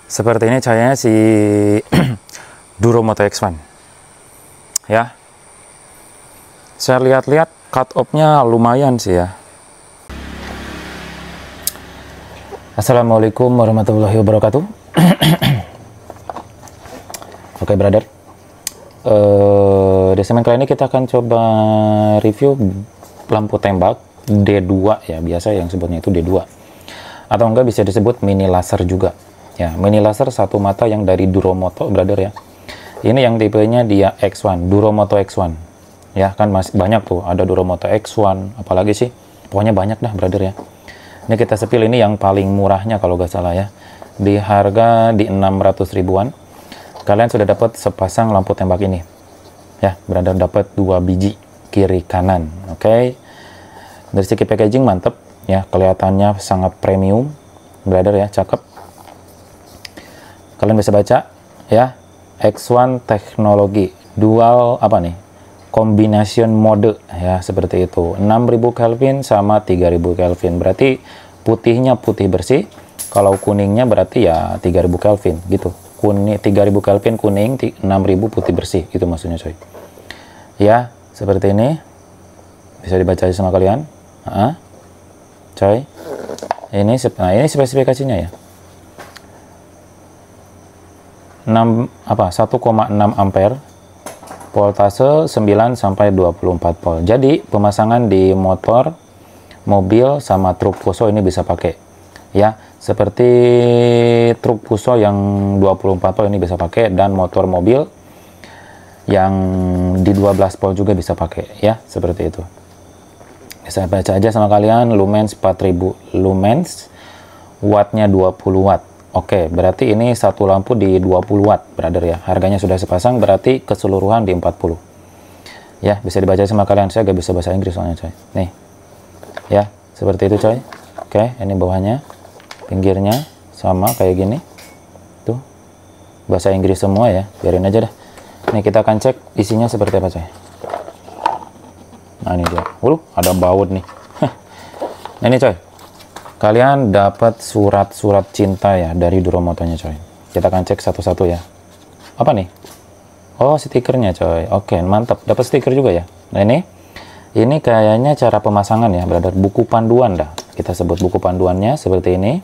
Seperti ini cahayanya si Duromoto X1 ya. Saya lihat-lihat cut off-nya lumayan sih ya. Assalamualaikum warahmatullahi wabarakatuh. Oke brother, di segmen kali ini kita akan coba review lampu tembak D2 ya, biasa yang sebutnya itu D2 atau enggak bisa disebut mini laser juga ya. Mini laser satu mata yang dari Duromoto brother ya. Ini yang tipenya dia X1, Duromoto X1 ya, kan masih banyak tuh, ada Duromoto X1 apalagi sih, pokoknya banyak dah brother ya. Ini kita sepil ini yang paling murahnya kalau nggak salah ya, di harga di 600 ribuan kalian sudah dapat sepasang lampu tembak ini ya brother, dapat 2 biji kiri kanan. Oke. Dari segi packaging mantep ya, kelihatannya sangat premium brother ya, cakep. Kalian bisa baca ya, X1 teknologi dual apa nih, combination mode ya, seperti itu. 6000 Kelvin sama 3000 Kelvin, berarti putihnya putih bersih, kalau kuningnya berarti ya 3000 Kelvin gitu. Kuning 3000 Kelvin kuning, 6000 putih bersih, itu maksudnya coy ya. Seperti ini bisa dibaca sama kalian coy. Ini spesifikasinya ya, 1,6 ampere, voltase 9 sampai 24 volt. Jadi pemasangan di motor, mobil sama truk Fuso ini bisa pakai ya, seperti truk Fuso yang 24 volt ini bisa pakai, dan motor mobil yang di 12 volt juga bisa pakai ya, seperti itu. Bisa baca aja sama kalian, lumens 4000 lumens, wattnya 20 watt. Oke, berarti ini satu lampu di 20 watt brother ya. Harganya sudah sepasang, berarti keseluruhan di 40 ya. Bisa dibaca sama kalian, saya gak bisa bahasa Inggris soalnya coy. Nih ya, seperti itu coy. Oke, ini bawahnya, pinggirnya sama kayak gini tuh, bahasa Inggris semua ya, biarin aja dah. Nih kita akan cek isinya seperti apa coy. Nah ini dia, ada baut nih. Nah ini coy, kalian dapat surat-surat cinta ya dari Duromotonya coy. Kita akan cek satu-satu ya. Apa nih? Oh, stikernya coy. Oke, mantap. Dapat stiker juga ya. Nah ini kayaknya cara pemasangan ya brother. Buku panduan dah. Kita sebut buku panduannya seperti ini.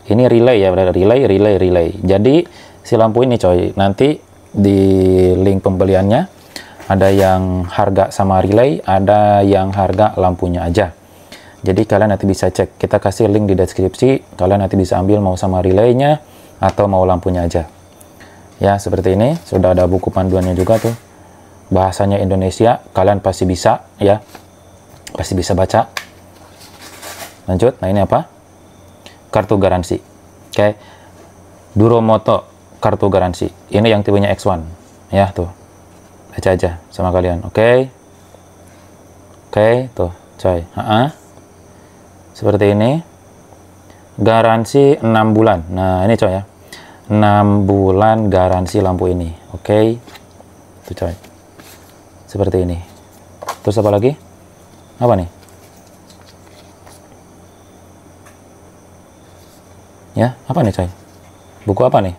Ini relay ya brother. Relay. Jadi si lampu ini coy, nanti di link pembeliannya ada yang harga sama relay, ada yang harga lampunya aja. Jadi kalian nanti bisa cek, kita kasih link di deskripsi, kalian nanti bisa ambil mau sama relaynya atau mau lampunya aja ya. Seperti ini, sudah ada buku panduannya juga tuh, bahasanya Indonesia, kalian pasti bisa ya, pasti bisa baca. Lanjut, nah ini apa? Kartu garansi. Oke, Duromoto kartu garansi, ini yang tipenya X1 ya, tuh baca aja sama kalian. Oke, tuh coy, seperti ini, garansi 6 bulan. Nah ini coy ya, 6 bulan garansi lampu ini. Oke, tuh coy, seperti ini. Terus apa lagi? Apa nih ya, apa nih coy, buku apa nih?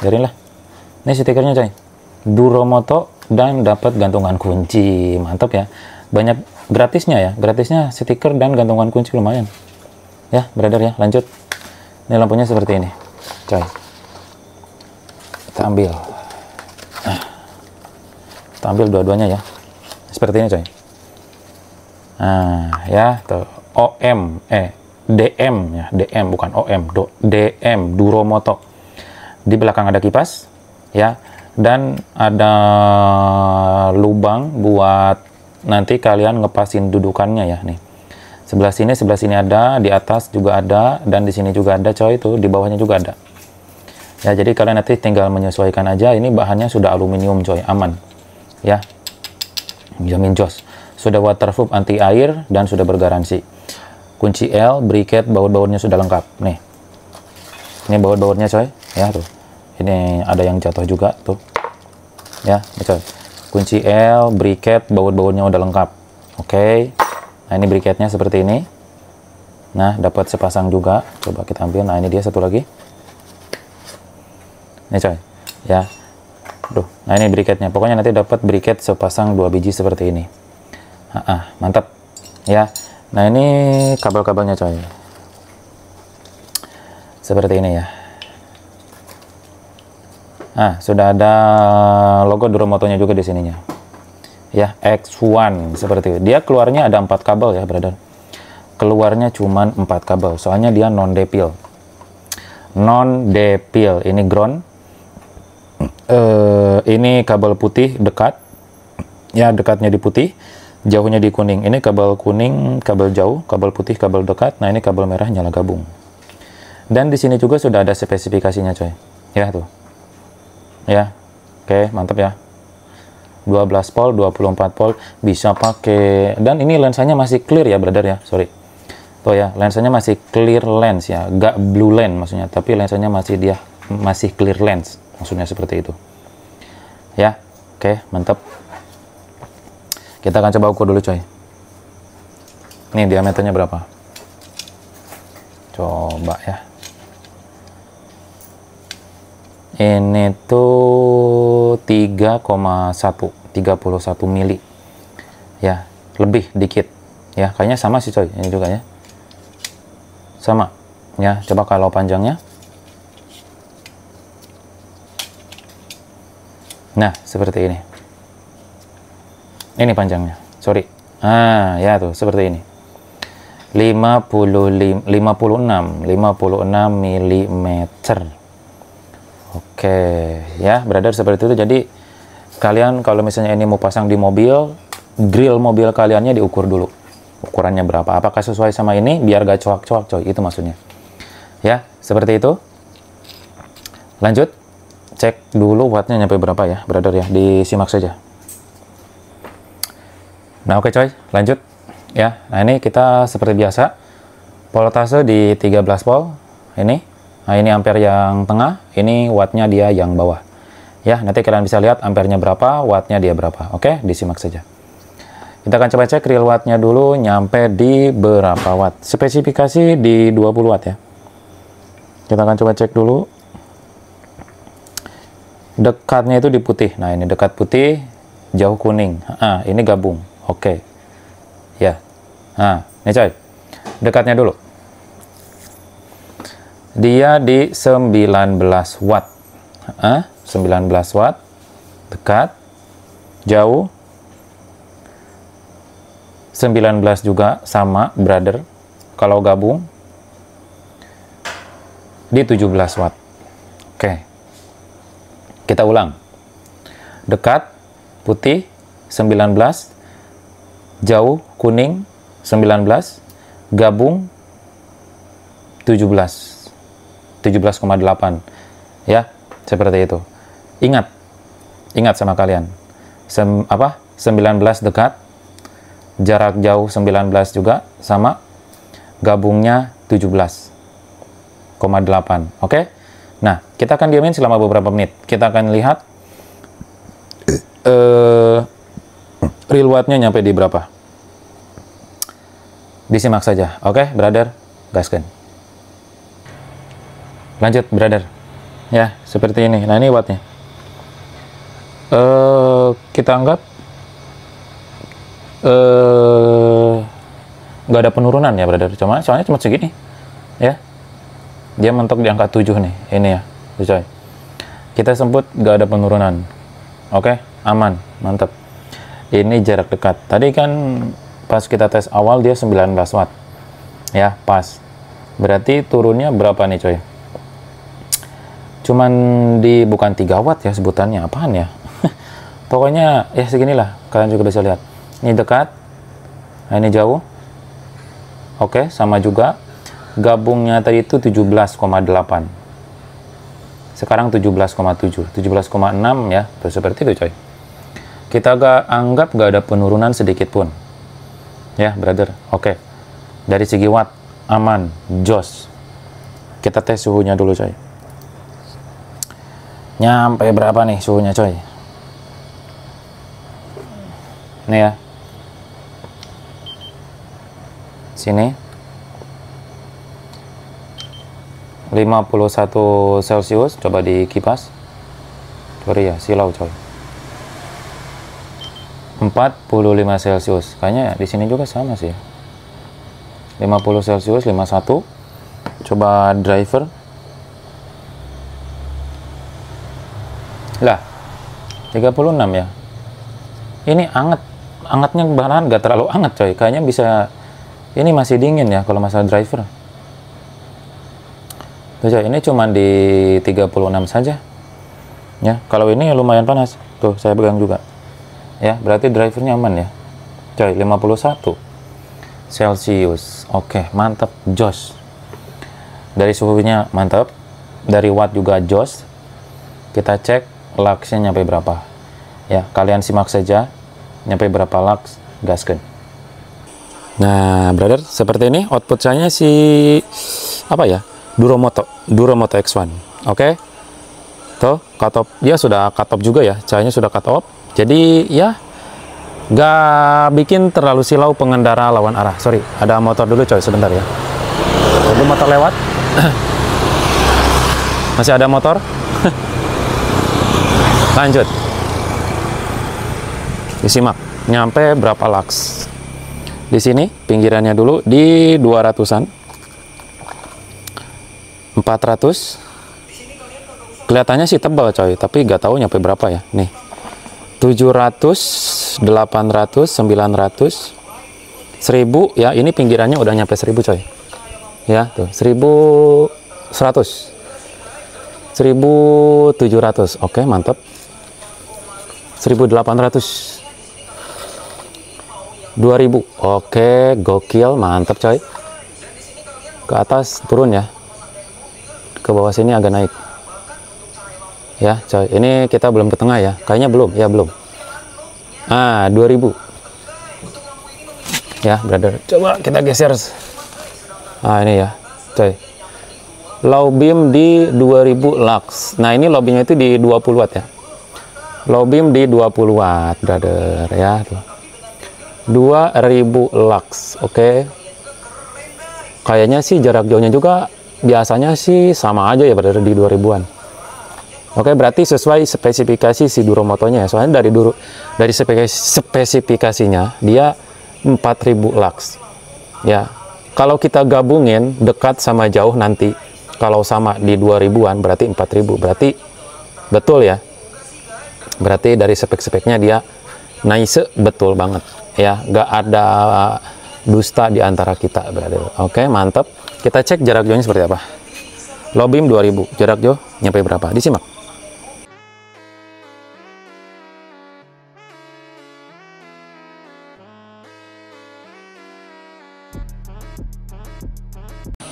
Biarin lah. Ini stikernya coy, Duromoto, dan dapat gantungan kunci. Mantap ya, banyak gratisnya ya, gratisnya stiker dan gantungan kunci, lumayan ya brother ya. Lanjut, ini lampunya seperti ini coy. Kita ambil dua-duanya ya, seperti ini coy. Nah ya tuh, DM ya, DM bukan OM, DM Duromoto. Di belakang ada kipas ya, dan ada lubang buat nanti kalian ngepasin dudukannya ya. Nih sebelah sini ada, di atas juga ada, dan di sini juga ada coy, itu di bawahnya juga ada ya. Jadi kalian nanti tinggal menyesuaikan aja. Ini bahannya sudah aluminium coy, aman ya, jamin jos. Sudah waterproof, anti air, dan sudah bergaransi. Kunci L, briket, baut-bautnya sudah lengkap. Nih ini baut-bautnya coy ya, tuh ini ada yang jatuh juga tuh ya, coy. Kunci L, briket, baut-bautnya udah lengkap. Oke, nah ini briketnya seperti ini Nah, dapat sepasang juga. Coba kita ambil. Nah, ini dia satu lagi. Ini coy, ya. Nah ini briketnya. Pokoknya nanti dapat briket sepasang 2 biji seperti ini. Mantap. Ya. Nah ini kabel-kabelnya coy. Seperti ini ya. Sudah ada logo Duromotonya juga di sininya. Ya, X1 seperti itu. Dia keluarnya ada 4 kabel ya, brother. Keluarnya cuman 4 kabel. Soalnya dia non-depil. Non-depil. Ini ground. Ini kabel putih dekat. Ya, dekatnya di putih, jauhnya di kuning. Ini kabel kuning, kabel jauh, kabel putih, kabel dekat. Nah, ini kabel merah nyala gabung. Dan di sini juga sudah ada spesifikasinya, coy. Ya, tuh. Ya. Oke, mantap ya. 12 volt, 24 volt, bisa pakai, dan ini lensanya masih clear ya, brother ya, sorry. Tuh ya, lensanya masih clear lens ya, gak blue lens maksudnya, tapi lensanya masih clear lens, maksudnya seperti itu. Ya, oke, mantap. Kita akan coba ukur dulu, coy. Ini diameternya berapa? Coba ya. Ini tuh 31 mili. Ya, lebih dikit. Ya, kayaknya sama sih, coy. Ini juga ya. Sama. Ya, coba kalau panjangnya. Nah, seperti ini. Ini panjangnya. Sorry. Ya tuh, seperti ini. 56 mm. Oke, ya, brother, seperti itu. Jadi kalian kalau misalnya ini mau pasang di mobil, grill mobil kaliannya diukur dulu. Ukurannya berapa? Apakah sesuai sama ini? Biar gak coak-coak, coy. Itu maksudnya. Ya, seperti itu. Lanjut. Cek dulu wattnya nyampe berapa ya, brother ya. Disimak saja. Nah, oke, coy. Lanjut. Ya, nah ini kita seperti biasa. Voltase di 13 volt. Ini. Nah, ini ampere yang tengah, ini wattnya dia yang bawah. Ya, nanti kalian bisa lihat ampernya berapa, wattnya dia berapa. Oke, disimak saja. Kita akan coba cek real wattnya dulu, nyampe di berapa watt. Spesifikasi di 20 watt ya. Kita akan coba cek dulu. Dekatnya itu di putih. Nah, ini dekat putih, jauh kuning. Ini gabung. Oke. Ya. Nah, ini coy. Dekatnya dulu. Dia di 19 watt. 19 watt. Dekat. Jauh. 19 juga sama, brother. Kalau gabung di 17 watt. Oke. Kita ulang. Dekat putih 19, jauh kuning 19, gabung 17. 17,8 ya, seperti itu. Ingat sama kalian. 19 dekat, jarak jauh 19 juga sama, gabungnya 17,8. Oke. Nah, kita akan diamin selama beberapa menit. Kita akan lihat real wattnya nyampe di berapa. Disimak saja. Oke, brother, gaskan. Lanjut, brother. Ya, seperti ini. Nah, ini wattnya. Kita anggap nggak ada penurunan ya, brother. Soalnya cuma segini. Ya. Dia mentok di angka 7 nih. Ini ya, coy. Kita sebut nggak ada penurunan. Oke, aman. Mantap. Ini jarak dekat. Tadi kan pas kita tes awal dia 19 watt. Ya, pas. Berarti turunnya berapa nih, coy? Cuman bukan 3 watt ya sebutannya, apaan ya. Pokoknya ya seginilah, kalian juga bisa lihat. Ini dekat, nah ini jauh. Oke, sama juga. Gabungnya tadi itu 17,8. Sekarang 17,7, 17,6 ya, tuh seperti itu, coy. Kita anggap gak ada penurunan sedikit pun. Ya, brother. Oke. Dari segi watt, aman, jos. Kita tes suhunya dulu, coy. Nyampe berapa nih suhunya, coy? Nih ya. Sini. 51 Celcius, coba di kipas. Sorry ya, silau coy. 45 Celcius. Kayaknya di sini juga sama sih. 50 Celcius, 51. Coba driver. Lah, 36 ya. Ini anget. Angetnya bahkan nggak terlalu anget coy. Kayaknya bisa, ini masih dingin ya kalau masalah driver. Tuh coy, ini cuma di 36 saja. Ya, kalau ini lumayan panas. Tuh, saya pegang juga. Ya, berarti drivernya aman ya. Coy, 51 Celcius. Oke, mantap, jos. Dari suhunya mantap. Dari watt juga jos. Kita cek luxnya nyampe berapa. Ya, kalian simak saja. Nyampe berapa lux, gaskeun. Nah, brother, seperti ini output saya si apa ya? Duromoto X1. Oke. Tuh, cut off. Dia sudah cut off juga ya. Cahayanya sudah cut off. Jadi, ya nggak bikin terlalu silau pengendara lawan arah. Sorry, ada motor dulu coy, sebentar ya. Ada motor lewat. Masih ada motor. Lanjut. Disimak, nyampe berapa lux. Di sini pinggirannya dulu di 200-an. 400. Kelihatannya sih tebal coy, tapi nggak tahu nyampe berapa ya. Nih. 700, 800, 900, 1000 ya, ini pinggirannya udah nyampe 1000 coy. Ya, tuh 1100. 1700. Oke, mantap. 1800. 2000. Oke, gokil, mantap coy. Ke atas turun ya. Ke bawah sini agak naik. Ya, coy. Ini kita belum ke tengah ya. Kayaknya belum, ya belum. 2000. Ya, brother. Coba kita geser. Ini ya, coy. Low beam di 2000 lux. Nah, ini low beamnya itu di 20 watt ya. Low beam di 20 watt, brother, ya. Tuh. 2000 lux, oke. Kayaknya sih jarak jauhnya juga biasanya sih sama aja ya, brother, di 2000-an. Oke, berarti sesuai spesifikasi si Duromotonya ya. Soalnya dari spesifikasinya dia 4000 lux. Ya. Kalau kita gabungin dekat sama jauh nanti, kalau sama di 2000-an berarti 4000. Berarti betul ya. Berarti dari spek-speknya dia nice, betul banget. Ya, nggak ada dusta di antara kita, brother. Oke, mantap. Kita cek jarak jauhnya seperti apa. Low beam 2000, jarak jauh nyampe berapa? Disimak.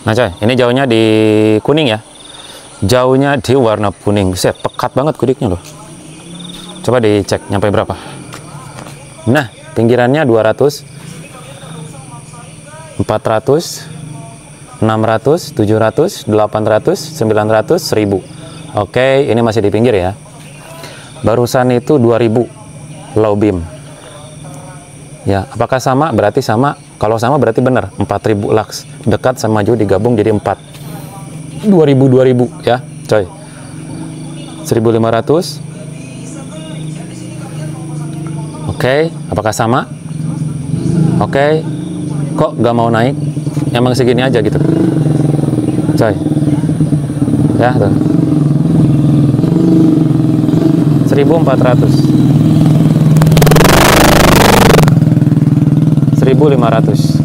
Nah coy, ini jauhnya di kuning ya. Jauhnya di warna kuning. Set, pekat banget kudiknya loh. Coba dicek nyampe berapa. Nah, pinggirannya 200, 400, 600, 700, 800, 900, 1000. Oke, ini masih di pinggir ya. Barusan itu 2000 low beam. Ya, apakah sama? Berarti sama. Kalau sama berarti benar, 4000 lux. Dekat sama jauh digabung jadi 4. 2000 ya, coy. 1500. Oke, apakah sama? Oke. Kok gak mau naik? Emang segini aja gitu. Coy. Ya, tuh. 1400. 1500.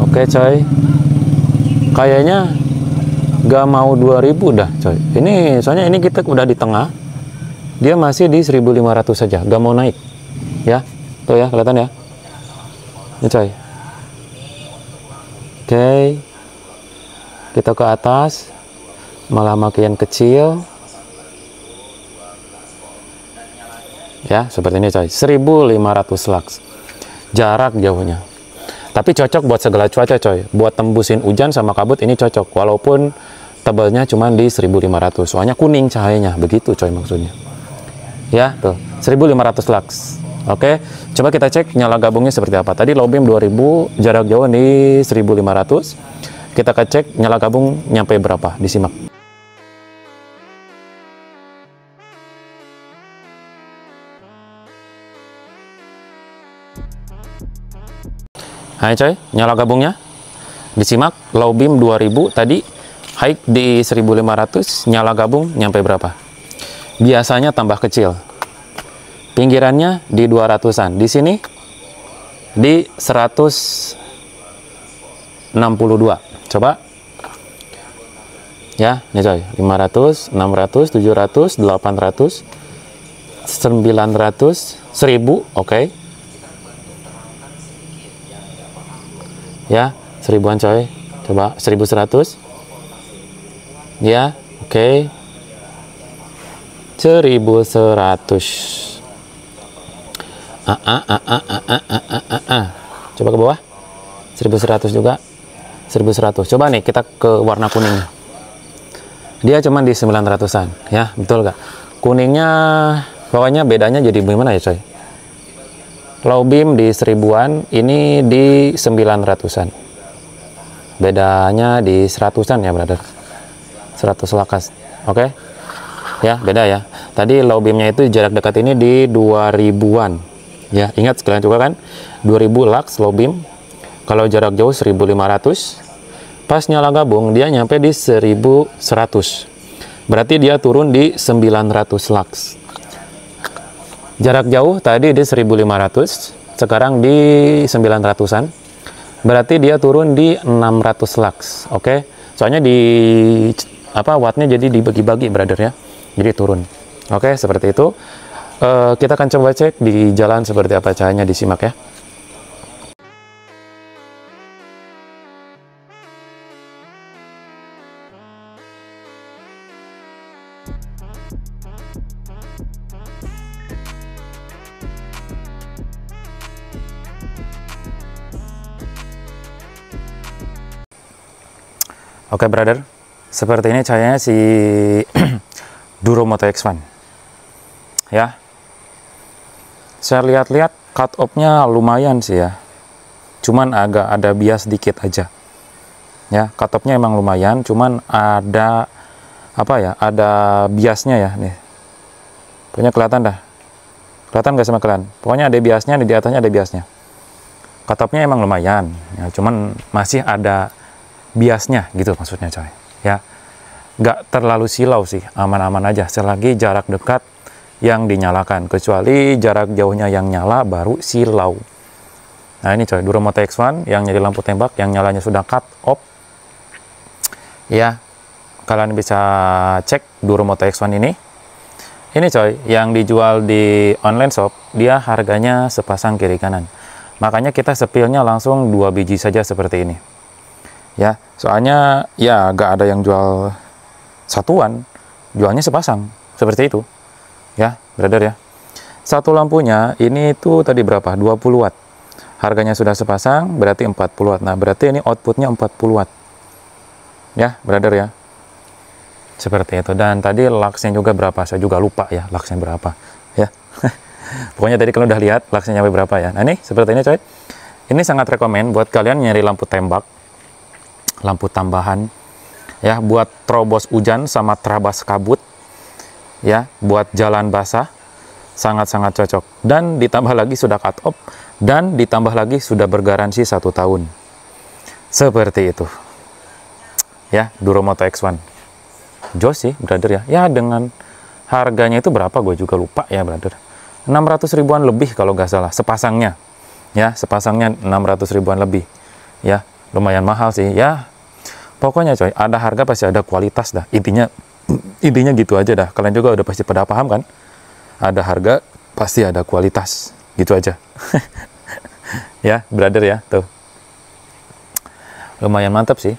Oke coy, kayaknya gak mau 2000 dah coy. Ini soalnya ini kita udah di tengah, dia masih di 1500 saja, gak mau naik ya. Tuh ya, kelihatan ya ini coy. Oke, kita ke atas malah makin kecil ya, seperti ini coy. 1500 lux jarak jauhnya, tapi cocok buat segala cuaca coy. Buat tembusin hujan sama kabut ini cocok, walaupun tebalnya cuma di 1500, soalnya kuning cahayanya, begitu coy maksudnya ya. Tuh 1500 lux. Oke, coba kita cek nyala gabungnya seperti apa. Tadi low beam 2000, jarak jauh di 1500, kita cek nyala gabung nyampe berapa, disimak. Hai coy, nyala gabungnya, disimak. Low beam 2000 tadi, high di 1500, nyala gabung nyampe berapa? Biasanya tambah kecil. Pinggirannya di 200-an. Di sini di 162. Coba. Ya, nih coy, 500, 600, 700, 800, 900, 1000, oke. Ya, 1000-an coy. Coba 1100. Ya, oke. 1100. Coba ke bawah. 1100 juga. 1100. Coba nih kita ke warna kuningnya. Dia cuma di 900-an, ya, betul gak? Kuningnya pokoknya bedanya jadi gimana ya coy? Low beam di 1000-an, ini di 900-an. Bedanya di 100-an ya, brother. 100 lakas. Oke. Ya, beda ya. Tadi low beamnya itu jarak dekat ini di 2000-an. Ya, ingat sekalian juga kan? 2000 lux low beam. Kalau jarak jauh 1500. Pas nyala gabung dia nyampe di 1100. Berarti dia turun di 900 lux. Jarak jauh tadi di 1500, sekarang di 900-an. Berarti dia turun di 600 lux. Oke. Soalnya di wattnya jadi dibagi-bagi, brother ya. Jadi turun. Oke, seperti itu. Kita akan coba cek di jalan seperti apa cahayanya, disimak ya. Oke, brother, seperti ini cahayanya si Duromoto X1. Ya, saya lihat-lihat cut off-nya lumayan sih ya. Cuman agak ada bias dikit aja. Ya, cut off-nya emang lumayan, cuman ada ada biasnya ya nih. Pokoknya kelihatan dah. Kelihatan gak sama kalian? Pokoknya ada biasnya, di atasnya ada biasnya. Cut off-nya emang lumayan, ya, cuman masih ada biasnya gitu maksudnya coy ya. Nggak terlalu silau sih, aman-aman aja selagi jarak dekat yang dinyalakan, kecuali jarak jauhnya yang nyala baru silau. Nah ini coy, Duromoto X1 yang jadi lampu tembak yang nyalanya sudah cut off ya. Kalian bisa cek Duromoto X1 ini coy, yang dijual di online shop dia harganya sepasang kiri kanan, makanya kita sepilnya langsung 2 biji saja seperti ini ya. Soalnya ya gak ada yang jual satuan, jualnya sepasang seperti itu ya, brother ya. Satu lampunya ini tuh tadi berapa? 20 watt. Harganya sudah sepasang berarti 40 watt. Nah, berarti ini outputnya 40 watt ya, brother ya. Seperti itu. Dan tadi luxnya juga berapa? Saya juga lupa ya luxnya berapa ya. Pokoknya tadi kalau udah lihat luxnya nyampe berapa ya. Nah ini seperti ini coy. Ini sangat rekomen buat kalian nyari lampu tembak, lampu tambahan ya, buat terobos hujan sama terabas kabut ya, buat jalan basah sangat-sangat cocok. Dan ditambah lagi sudah cut off, dan ditambah lagi sudah bergaransi 1 tahun. Seperti itu ya, Duromoto X1 jos sih, brother ya. Ya dengan harganya itu berapa gue juga lupa ya, brother. 600 ribuan lebih kalau nggak salah sepasangnya ya, sepasangnya 600 ribuan lebih ya. Lumayan mahal sih ya. Pokoknya coy, ada harga pasti ada kualitas dah. Intinya gitu aja dah. Kalian juga udah pasti pada paham kan? Ada harga pasti ada kualitas. Gitu aja. Ya, brother ya, tuh. Lumayan mantap sih.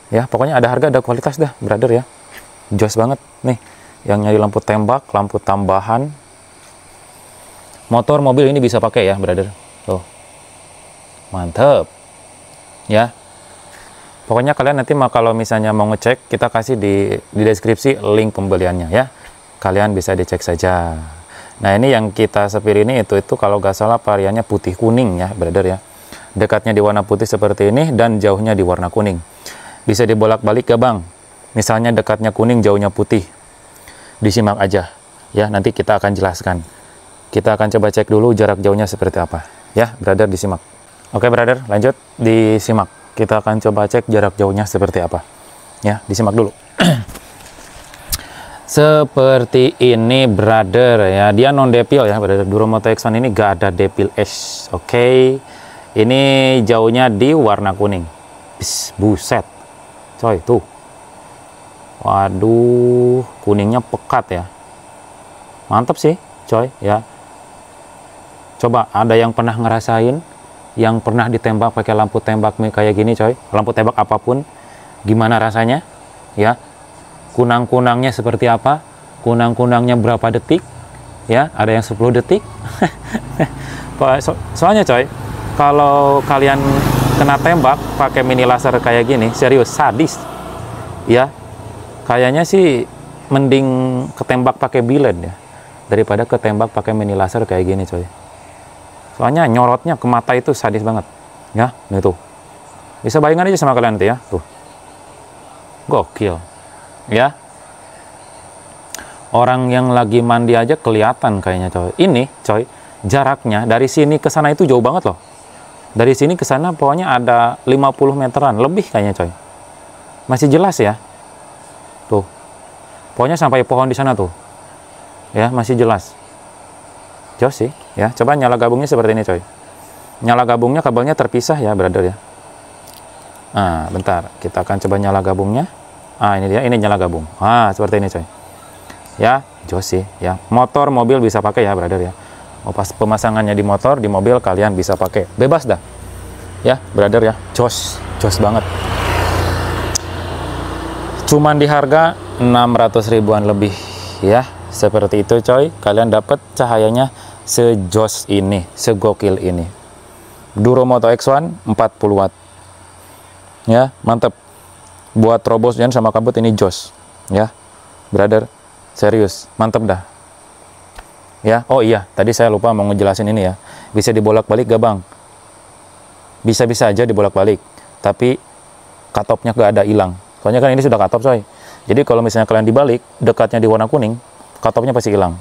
Ya, pokoknya ada harga ada kualitas dah, brother ya. Jos banget nih. Yang nyari lampu tembak, lampu tambahan. Motor, mobil ini bisa pakai ya, brother. Tuh. Mantap. Ya, pokoknya kalian nanti kalau misalnya mau ngecek, kita kasih di deskripsi link pembeliannya ya. Kalian bisa dicek saja. Nah ini yang kita sepir ini itu kalau nggak salah variannya putih kuning ya, brother ya. Dekatnya di warna putih seperti ini dan jauhnya di warna kuning. Bisa dibolak-balik ya Bang. Misalnya dekatnya kuning, jauhnya putih. Disimak aja. Ya, nanti kita akan jelaskan. Kita akan coba cek dulu jarak jauhnya seperti apa. Ya, brother, disimak. Oke, brother, lanjut disimak. Kita akan coba cek jarak jauhnya seperti apa. Ya, disimak dulu. Seperti ini, brother, ya. Dia non depil ya, brother. Duromoto X1 ini gak ada depil es. Oke. Ini jauhnya di warna kuning. Buset. Coy, tuh. Waduh, kuningnya pekat ya. Mantap sih, coy, ya. Coba ada yang pernah ngerasain, yang pernah ditembak pakai lampu tembak kayak gini, coy. Lampu tembak apapun, gimana rasanya? Ya. Kunang-kunangnya seperti apa? Kunang-kunangnya berapa detik? Ya, ada yang 10 detik. Soalnya coy, kalau kalian kena tembak pakai mini laser kayak gini, serius sadis. Ya. Kayaknya sih mending ketembak pakai biled ya daripada ketembak pakai mini laser kayak gini, coy. Soalnya nyorotnya ke mata itu sadis banget. Ya, itu. Bisa bayangkan aja sama kalian nanti ya, tuh. Gokil. Ya, orang yang lagi mandi aja kelihatan kayaknya, coy. Ini, coy, jaraknya dari sini ke sana itu jauh banget loh. Dari sini ke sana pokoknya ada 50 meteran lebih kayaknya, coy. Masih jelas ya. Tuh. Pokoknya sampai pohon di sana tuh. Ya, masih jelas. Jos sih, ya. Coba nyala gabungnya seperti ini, coy. Nyala gabungnya kabelnya terpisah ya, brother ya. Nah, bentar. Kita akan coba nyala gabungnya. Ah, ini dia, ini nyala gabung. Ah, seperti ini, coy. Ya, jos sih, ya. Motor, mobil bisa pakai ya, brother ya. Oh, pas pemasangannya di motor, di mobil kalian bisa pakai. Bebas dah. Ya, brother ya. Jos banget. Cuman di harga 600 ribuan lebih, ya. Seperti itu, coy. Kalian dapat cahayanya sejos ini, segokil ini. Duromoto X1 40 watt. Ya, mantep. Buat terobos dan sama kabut ini jos, ya, brother, serius, mantep dah, ya. Oh iya, tadi saya lupa mau ngejelasin ini ya. Bisa dibolak-balik gak bang? Bisa-bisa aja dibolak-balik, tapi cut-off-nya gak ada hilang. Soalnya kan ini sudah cut-off, coy. Jadi kalau misalnya kalian dibalik, dekatnya di warna kuning, cut-off-nya pasti hilang.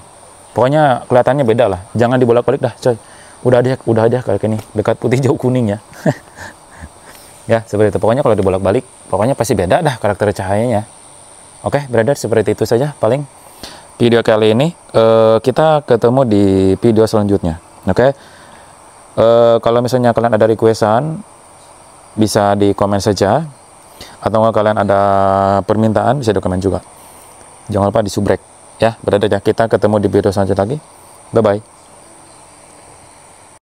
Pokoknya kelihatannya beda lah. Jangan dibolak-balik dah, coy. Udah aja kayak ini, dekat putih jauh kuning ya. Ya, seperti itu. Pokoknya kalau dibolak-balik, pokoknya pasti beda dah karakter cahayanya. Oke, brother, seperti itu saja paling video kali ini. Kita ketemu di video selanjutnya. Oke. Kalau misalnya kalian ada requestan, bisa di komen saja. Atau kalau kalian ada permintaan, bisa di komen juga. Jangan lupa di subrek. Ya, brother ya. Kita ketemu di video selanjutnya lagi. Bye-bye.